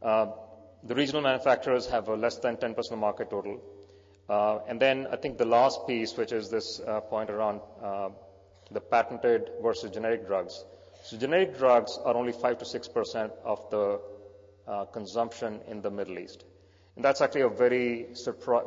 The regional manufacturers have a less than 10% of market total. And then I think the last piece, which is this point around the patented versus generic drugs. So generic drugs are only 5 to 6% of the consumption in the Middle East. And that's actually a very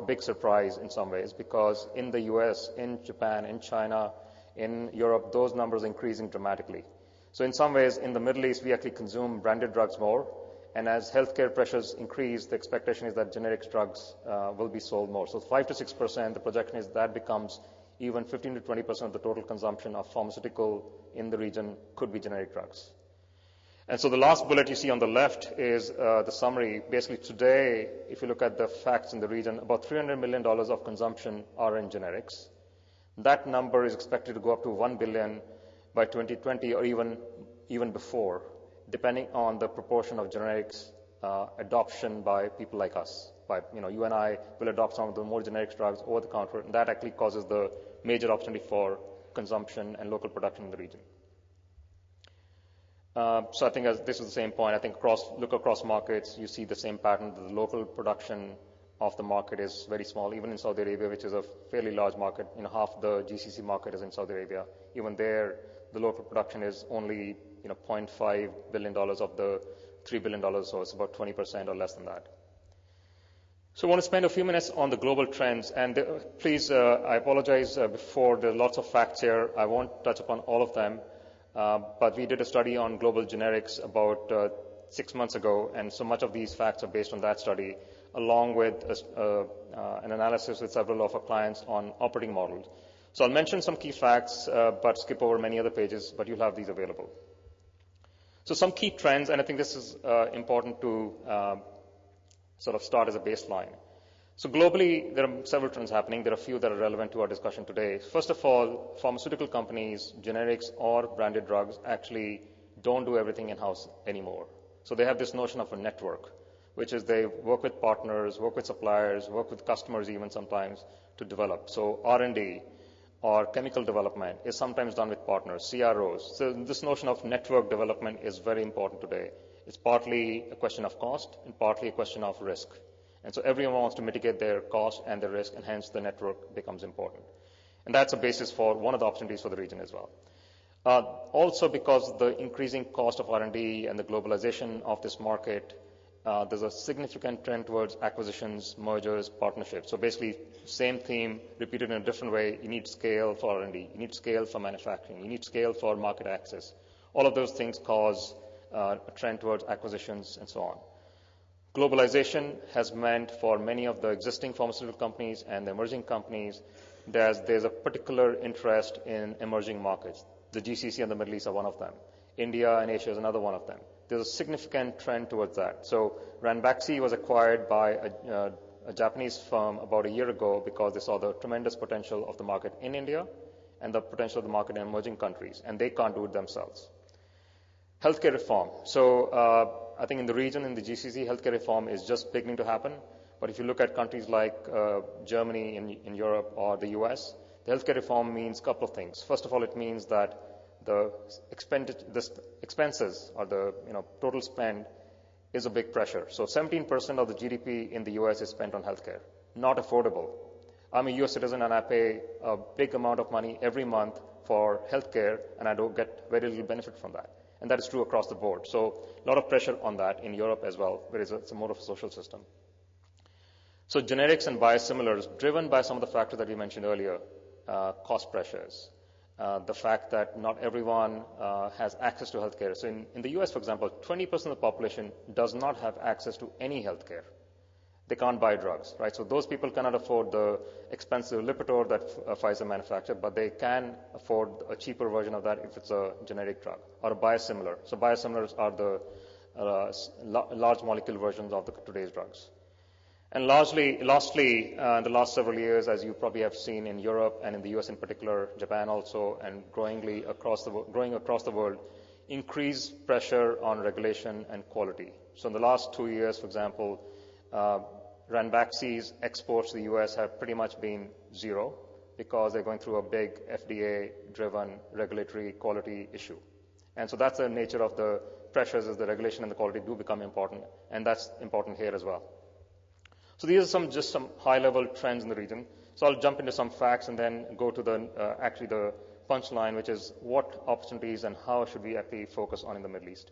big surprise in some ways, because in the US, in Japan, in China, in Europe, those numbers are increasing dramatically. So in some ways, in the Middle East, we actually consume branded drugs more. And as healthcare pressures increase, the expectation is that generic drugs will be sold more. So 5 to 6%, the projection is that becomes even 15 to 20% of the total consumption of pharmaceutical in the region could be generic drugs. And so the last bullet you see on the left is the summary. Basically today, if you look at the facts in the region, about $300 million of consumption are in generics. That number is expected to go up to $1 billion by 2020 or even before, depending on the proportion of generics adoption by people like us. You and I will adopt some of the more generic drugs over the counter, and that actually causes the major opportunity for consumption and local production in the region. So I think this is the same point. I think look across markets, you see the same pattern. The local production of the market is very small, even in Saudi Arabia, which is a fairly large market. Half the GCC market is in Saudi Arabia. Even there, the local production is only $0.5 billion of the $3 billion, so it's about 20% or less than that. So I want to spend a few minutes on the global trends. And please, I apologize before. There are lots of facts here. I won't touch upon all of them. But we did a study on global generics about 6 months ago, and so much of these facts are based on that study, along with an analysis with several of our clients on operating models. So I'll mention some key facts, but skip over many other pages, but you'll have these available. So some key trends, and I think this is important to sort of start as a baseline. So globally, there are several trends happening. There are a few that are relevant to our discussion today. First of all, pharmaceutical companies, generics or branded drugs, actually don't do everything in-house anymore. So they have this notion of a network, which is they work with partners, work with suppliers, work with customers even sometimes to develop. So R&D or chemical development is sometimes done with partners, CROs. So this notion of network development is very important today. It's partly a question of cost and partly a question of risk. And so everyone wants to mitigate their cost and their risk, and hence the network becomes important. And that's a basis for one of the opportunities for the region as well. Also, because of the increasing cost of R&D and the globalization of this market, there's a significant trend towards acquisitions, mergers, partnerships. So basically, same theme repeated in a different way. You need scale for R&D. You need scale for manufacturing. You need scale for market access. All of those things cause a trend towards acquisitions and so on. Globalization has meant for many of the existing pharmaceutical companies and the emerging companies, there's a particular interest in emerging markets. The GCC and the Middle East are one of them. India and Asia is another one of them. There's a significant trend towards that. So Ranbaxy was acquired by a Japanese firm about a year ago because they saw the tremendous potential of the market in India and the potential of the market in emerging countries, and they can't do it themselves. Healthcare reform. So I think in the region, in the GCC, healthcare reform is just beginning to happen. But if you look at countries like Germany in Europe or the US, the healthcare reform means a couple of things. First of all, it means that the expenses or the total spend is a big pressure. So 17% of the GDP in the US is spent on healthcare. Not affordable. I'm a US citizen and I pay a big amount of money every month for healthcare, and I don't get very little benefit from that. And that is true across the board. So a lot of pressure on that in Europe as well, where it's more of a social system. So generics and biosimilars, driven by some of the factors that we mentioned earlier, cost pressures, the fact that not everyone has access to healthcare. So in the US, for example, 20% of the population does not have access to any healthcare. They can't buy drugs, right? So those people cannot afford the expensive Lipitor that Pfizer manufactured, but they can afford a cheaper version of that if it's a generic drug or a biosimilar. So biosimilars are the large molecule versions of today's drugs. And lastly, in the last several years, as you probably have seen in Europe and in the US in particular, Japan also, and growing across the world, increased pressure on regulation and quality. So in the last 2 years, for example, Ranbaxy's exports to the US have pretty much been zero because they're going through a big FDA-driven regulatory quality issue. And so that's the nature of the pressures is the regulation and the quality do become important, and that's important here as well. So these are just some high-level trends in the region. So I'll jump into some facts and then go to actually the punchline, which is what opportunities and how should we actually focus on in the Middle East.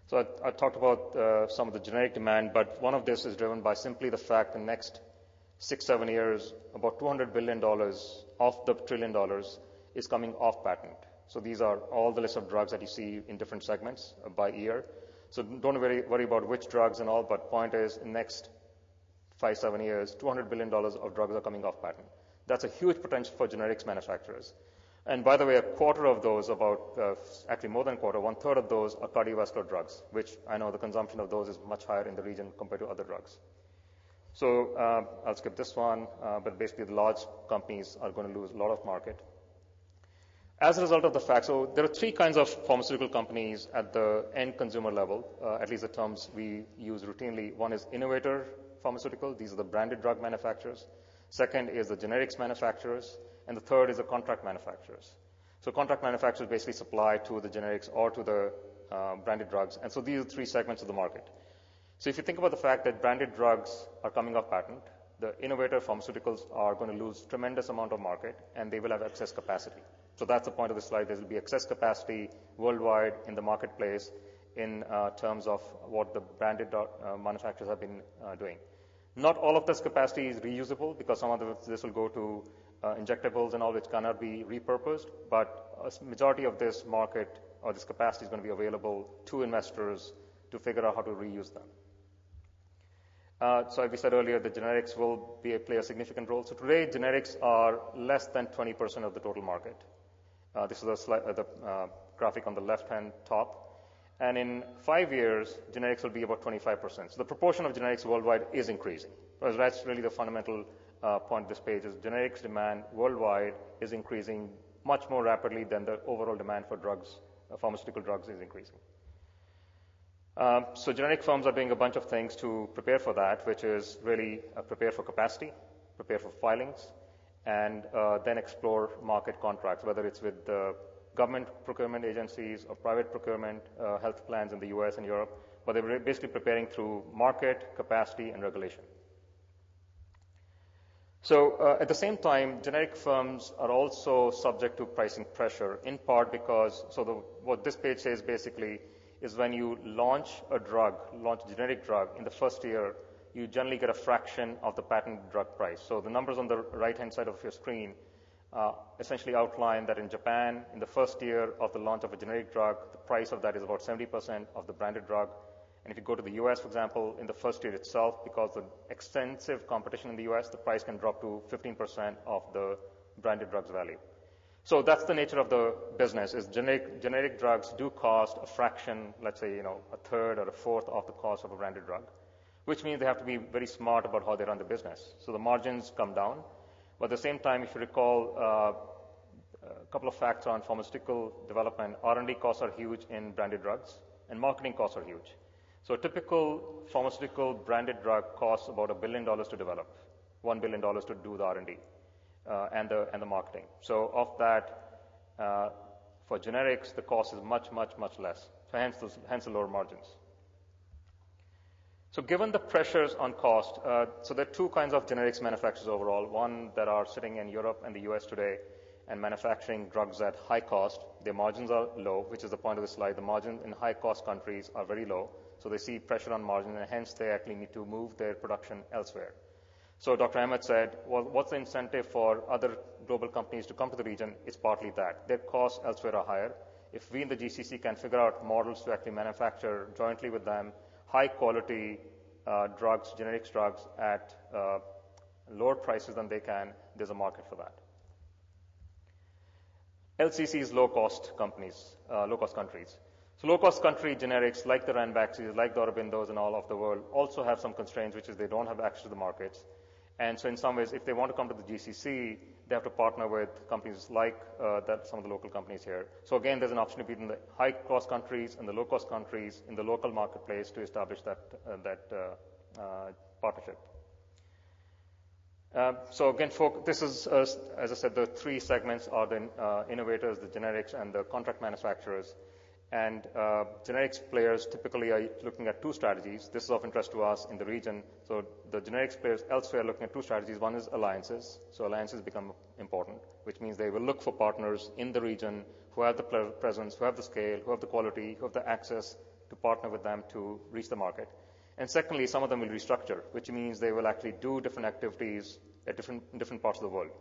So I talked about some of the generic demand, but one of this is driven by simply the fact the next 6-7 years, about $200 billion of the $1 trillion is coming off patent. So these are all the list of drugs that you see in different segments by year. So don't worry about which drugs and all, but point is, in the next 5-7 years, $200 billion of drugs are coming off patent. That's a huge potential for generics manufacturers. And by the way, a quarter of those, actually more than a quarter, 1/3 of those are cardiovascular drugs, which I know the consumption of those is much higher in the region compared to other drugs. So I'll skip this one, but basically the large companies are going to lose a lot of market. As a result of the fact, so there are three kinds of pharmaceutical companies at the end consumer level, at least the terms we use routinely. One is innovator pharmaceutical. These are the branded drug manufacturers. Second is the generics manufacturers. And the third is the contract manufacturers. So contract manufacturers basically supply to the generics or to the branded drugs. And so these are three segments of the market. So if you think about the fact that branded drugs are coming off patent, the innovator pharmaceuticals are going to lose tremendous amount of market, and they will have excess capacity. So that's the point of the slide. There will be excess capacity worldwide in the marketplace in terms of what the branded manufacturers have been doing. Not all of this capacity is reusable, because some of this will go to injectables and all, which cannot be repurposed, but a majority of this market or this capacity is going to be available to investors to figure out how to reuse them. So as we said earlier, the generics will play a significant role. So today, generics are less than 20% of the total market. This is the graphic on the left-hand top. And in 5 years, generics will be about 25%. So the proportion of generics worldwide is increasing. Because that's really the fundamental point of this page, is generics demand worldwide is increasing much more rapidly than the overall demand for drugs, pharmaceutical drugs is increasing. So generic firms are doing a bunch of things to prepare for that, which is really prepare for capacity, prepare for filings, and then explore market contracts, whether it's with the government procurement agencies or private procurement health plans in the US and Europe, but they're basically preparing through market, capacity, and regulation. So at the same time, generic firms are also subject to pricing pressure, in part because, what this page says basically is when you launch a generic drug, in the first year, you generally get a fraction of the patent drug price. So the numbers on the right-hand side of your screen essentially outline that in Japan, in the first year of the launch of a generic drug, the price of that is about 70% of the branded drug. And if you go to the US, for example, in the first year itself, because of extensive competition in the US, the price can drop to 15% of the branded drug's value. So that's the nature of the business, is generic drugs do cost a fraction, let's say, a third or a fourth of the cost of a branded drug, which means they have to be very smart about how they run the business. So the margins come down. But at the same time, if you recall, a couple of facts on pharmaceutical development, R&D costs are huge in branded drugs, and marketing costs are huge. So a typical pharmaceutical branded drug costs about $1 billion to develop, $1 billion to do the R&D and the marketing. So of that, for generics, the cost is much, much, much less. So hence the lower margins. So given the pressures on cost, so there are two kinds of generics manufacturers overall. One that are sitting in Europe and the US today and manufacturing drugs at high cost. Their margins are low, which is the point of the slide. The margins in high-cost countries are very low, so they see pressure on margin, and hence they actually need to move their production elsewhere. So Dr. Ahmed said, well, what's the incentive for other global companies to come to the region? It's partly that. Their costs elsewhere are higher. If we in the GCC can figure out models to actually manufacture jointly with them high-quality drugs, generics drugs at lower prices than they can, there's a market for that. LCCs, low-cost companies, low-cost countries. So low-cost country generics, like the Ranbaxys, like the Aurobindos and all of the world, also have some constraints, which is they don't have access to the markets. And so in some ways, if they want to come to the GCC, they have to partner with companies like some of the local companies here. So again, there's an opportunity between the high-cost countries and the low-cost countries in the local marketplace to establish that partnership. So again, this is, as I said, the three segments are the innovators, the generics, and the contract manufacturers. And generics players typically are looking at two strategies. This is of interest to us in the region. So the generics players elsewhere are looking at two strategies. One is alliances. So alliances become important, which means they will look for partners in the region who have the presence, who have the scale, who have the quality, who have the access to partner with them to reach the market. And secondly, some of them will restructure, which means they will actually do different activities at different parts of the world.